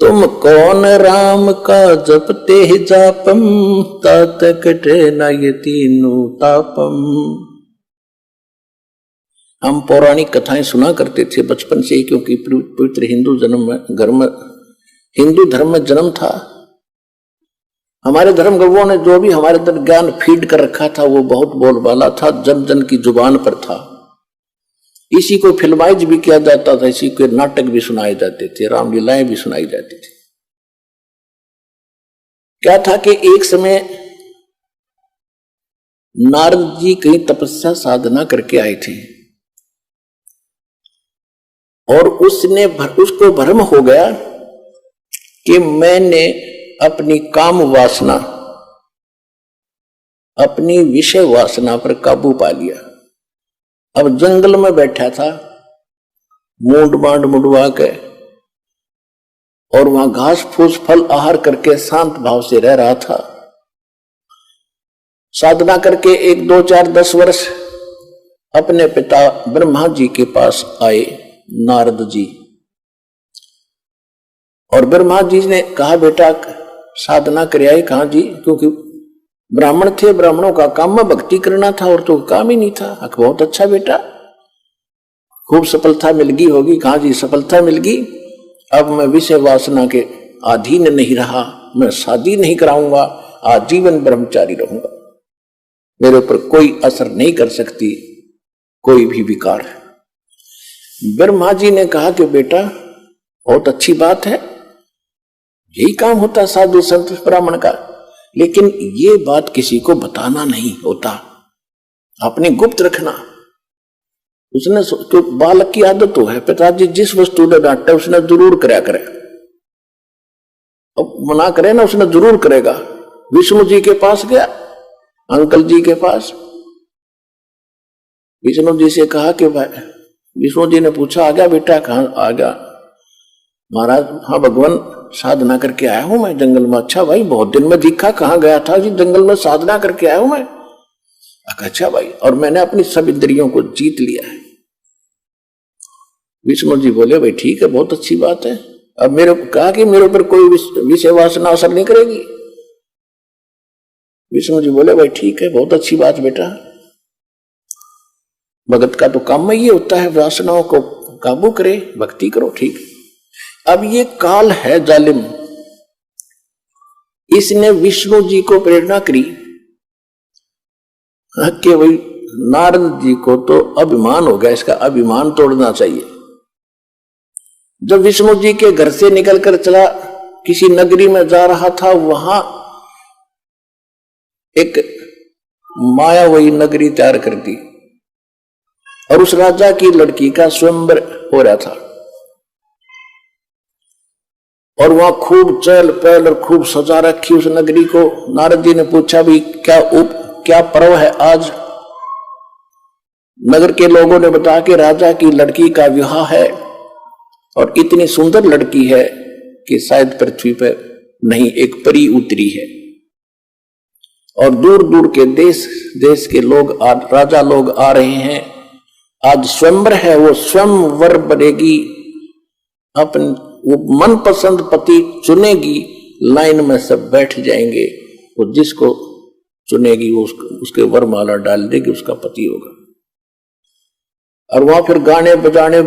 तुम कौन राम का जपते ही जापम, तात कटे न ये तीनों तापम। हम पौराणिक कथाएं सुना करते थे बचपन से ही, क्योंकि पवित्र हिंदू हिंदू धर्म में जन्म था। हमारे धर्म गुरुओं ने जो भी हमारे अंदर ज्ञान फीड कर रखा था वो बहुत बोलबाला था, जन जन की जुबान पर था। इसी को फिल्माइज भी किया जाता था, इसी के नाटक भी सुनाए जाते थे, रामलीलाएं भी सुनाई जाती थी। क्या था कि एक समय नारद जी कहीं तपस्या साधना करके आए थे और उसको भ्रम हो गया कि मैंने अपनी काम वासना, अपनी विषय वासना पर काबू पा लिया। अब जंगल में बैठा था मूंड मांड मुड़वा के, और वहां घास फूस फल आहार करके शांत भाव से रह रहा था। साधना करके 1 2 4 10 वर्ष अपने पिता ब्रह्मा जी के पास आए नारद जी, और ब्रह्मा जी ने कहा बेटा साधना कर आए। कहा जी, क्योंकि ब्राह्मण थे, ब्राह्मणों का काम में भक्ति करना था और तो काम ही नहीं था। बहुत अच्छा बेटा, खूब सफलता मिल गई होगी। कहा जी सफलता मिल गई, अब मैं विषय वासना के अधीन नहीं रहा, मैं शादी नहीं कराऊंगा, आजीवन ब्रह्मचारी रहूंगा, मेरे ऊपर कोई असर नहीं कर सकती कोई भी विकार। ब्रह्मा जी ने कहा कि बेटा बहुत अच्छी बात है, यही काम होता साधु संत ब्राह्मण का, लेकिन ये बात किसी को बताना नहीं होता, अपने गुप्त रखना। उसने तो बालक की आदत तो है, पिताजी जिस वस्तु ने डांटा उसने जरूर कराया करे, अब मना करे ना उसने जरूर करेगा। विष्णु जी के पास गया, अंकल जी के पास, विष्णु जी से कहा कि भाई, विष्णु जी ने पूछा आ गया बेटा? कहां आ गया महाराज? हाँ भगवान, साधना करके आया हूं मैं जंगल में। अच्छा भाई, बहुत दिन में दिखा, कहां गया था? जी जंगल में साधना करके आया हूं मैं। अच्छा भाई, और मैंने अपनी सब इंद्रियों को जीत लिया है। विष्णु जी बोले भाई ठीक है, बहुत अच्छी बात है। अब मेरे कहा कि मेरे ऊपर कोई विषय वासना असर नहीं करेगी। विष्णु जी बोले भाई ठीक है, बहुत अच्छी बात बेटा, भगत का तो काम में ये होता है वासनाओं को काबू करे, भक्ति करो, ठीक। अब ये काल है जालिम, इसने विष्णु जी को प्रेरणा करी कि भाई नारद जी को तो अभिमान हो गया, इसका अभिमान तोड़ना चाहिए। जब विष्णु जी के घर से निकलकर चला, किसी नगरी में जा रहा था, वहां एक मायावी नगरी तैयार कर दी और उस राजा की लड़की का स्वयंवर हो रहा था, और वहां खूब चहल पहल और खूब सजा रखी उस नगरी को। नारद जी ने पूछा भी क्या पर्व है आज? नगर के लोगों ने बताया कि राजा की लड़की का विवाह है, और इतनी सुंदर लड़की है कि शायद पृथ्वी पर नहीं एक परी उतरी है, और दूर दूर के देश के लोग राजा लोग आ रहे हैं। आज स्वयंवर है, वो स्वयंवर बनेगी, अपन वो मनपसंद पति चुनेगी, लाइन में सब बैठ जाएंगे, वो जिसको चुनेगी वो उसके वरमाला डाल देगी, उसका पति होगा। और वहां फिर गाने बजाने,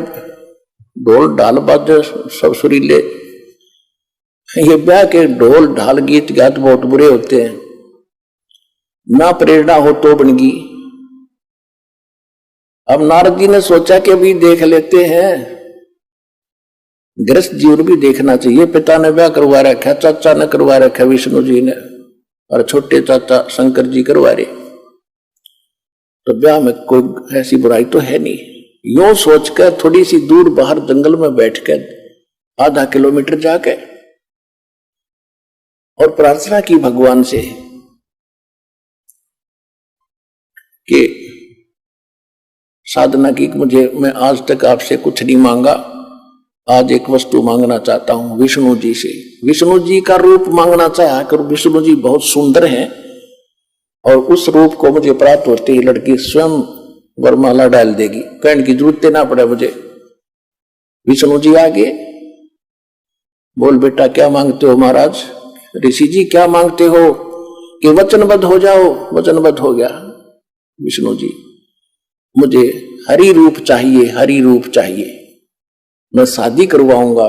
ढोल ढाल बाजे सब सुरीले। ये ब्याह के ढोल ढाल गीत गात बहुत बुरे होते हैं, ना प्रेरणा हो तो बनगी। अब नारद जी ने सोचा कि अभी देख लेते हैं, गृहस्थ जीवन भी देखना चाहिए। पिता ने ब्याह करवा रखा, चाचा ने करवा रखा विष्णु जी ने, और छोटे चाचा शंकर जी करवा रहे, तो ब्याह में कोई ऐसी बुराई तो है नहीं। यूं सोचकर थोड़ी सी दूर बाहर जंगल में बैठकर आधा किलोमीटर जाके और प्रार्थना की भगवान से कि साधना की मैं आज तक आपसे कुछ नहीं मांगा, आज एक वस्तु मांगना चाहता हूं विष्णु जी से। विष्णु जी का रूप मांगना चाहा कर, विष्णु जी बहुत सुंदर हैं, और उस रूप को मुझे प्राप्त होते ही लड़की स्वयं वरमाला डाल देगी, कहने की जरूरत ना पड़े मुझे। विष्णु जी आगे बोल बेटा क्या मांगते हो महाराज? ऋषि जी क्या मांगते हो? कि वचनबद्ध हो जाओ। वचनबद्ध हो गया विष्णु जी, मुझे हरि रूप चाहिए, हरि रूप चाहिए, मैं शादी करवाऊंगा।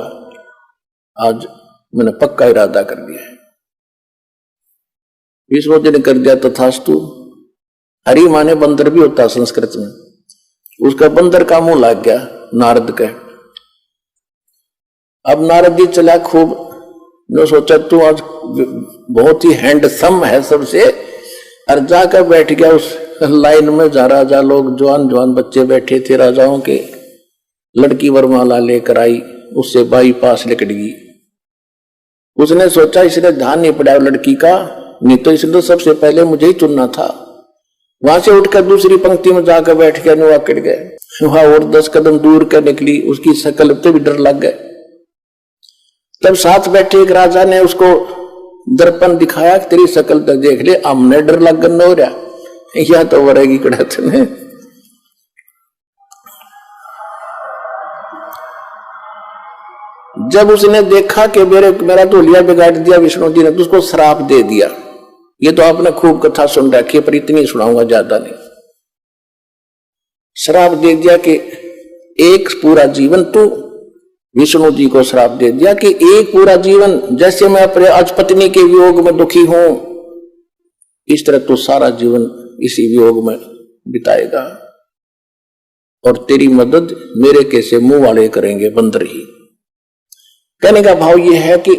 आज मैंने पक्का इरादा कर दिया है। विष्णु जी ने कर दिया तथास्तु। हरि माने बंदर भी होता संस्कृत में, उसका बंदर का मुंह लग गया नारद के। अब नारद जी चला खूब, ने सोचा तू आज बहुत ही हैंडसम है सबसे, और जाकर बैठ गया उस लाइन में जहां राजा लोग जवान जवान बच्चे बैठे थे राजाओं के। लड़की वरमाला लेकर आई, उससे बाईपास निकल गई। उसने सोचा इसने ध्यान नहीं पड़ा लड़की का, नहीं तो इसने तो सबसे पहले मुझे ही चुनना था। वहां से उठकर दूसरी पंक्ति में जाकर बैठ गया, नुआ कट गए। वहां और 10 कदम दूर कर निकली, उसकी शकल पे भी डर लग गए। तब साथ बैठे एक राजा ने उसको दर्पण दिखाया, तेरी शकल तक देख ले, हमने डर लग न हो रहा, या तो वरेगी कड़त ने। जब उसने देखा कि मेरा तो लिया बिगाड़ दिया विष्णु जी ने, तो उसको श्राप दे दिया। ये तो आपने खूब कथा सुन रखी है, पर इतनी सुनाऊंगा, ज्यादा नहीं। श्राप दे दिया कि एक पूरा जीवन, तू विष्णु जी को श्राप दे दिया कि एक पूरा जीवन जैसे मैं अपने आज पत्नी के वियोग में दुखी हूं, इस तरह तू सारा जीवन इसी वियोग में बिताएगा, और तेरी मदद मेरे कैसे मुंह वाले करेंगे, बंदर ही। कहने का भाव यह है कि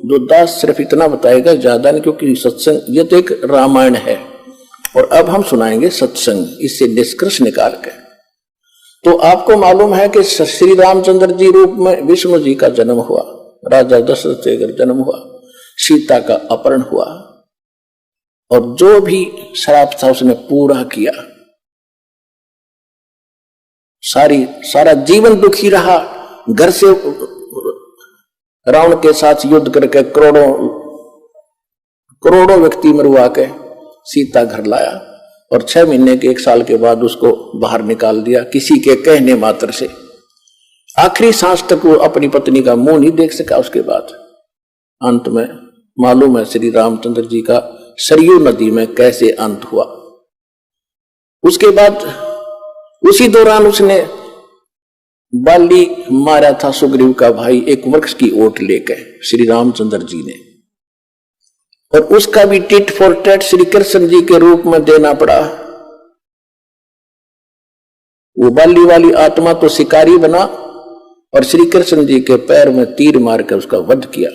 दुर्दास सिर्फ इतना बताएगा, ज्यादा नहीं, क्योंकि सत्संग ये तो एक रामायण है, और अब हम सुनाएंगे सत्संग, इससे निष्कर्ष निकाल के। तो आपको मालूम है कि श्री रामचंद्र जी रूप में विष्णु जी का जन्म हुआ, राजा दशरथ से जन्म हुआ, सीता का अपहरण हुआ, और जो भी श्राप था उसने पूरा किया। सारा जीवन दुखी रहा, घर से रावण के साथ युद्ध करके करोड़ों व्यक्ति मरवा के सीता घर लाया, और 6 महीने के 1 साल के बाद उसको बाहर निकाल दिया किसी के कहने मात्र से। आखिरी सांस तक वो अपनी पत्नी का मुंह नहीं देख सका। उसके बाद अंत में मालूम है श्री रामचंद्र जी का सरयू नदी में कैसे अंत हुआ। उसके बाद उसी दौरान उसने बाली मारा था सुग्रीव का भाई, एक वृक्ष की ओट लेकर श्री रामचंद्र जी ने, और उसका भी tit for tat Shri Krishna ji के रूप में देना पड़ा। वो बाली वाली आत्मा तो शिकारी बना, और श्री कृष्ण जी के पैर में तीर मारकर उसका वध किया।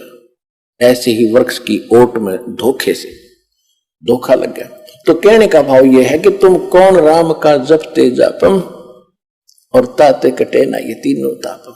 ऐसे ही वृक्ष की ओट में धोखे से धोखा लग गया। तो कहने का भाव यह है कि तुम कौन राम का जपते जापम, और ताते कटे ना ये तीनों ताप।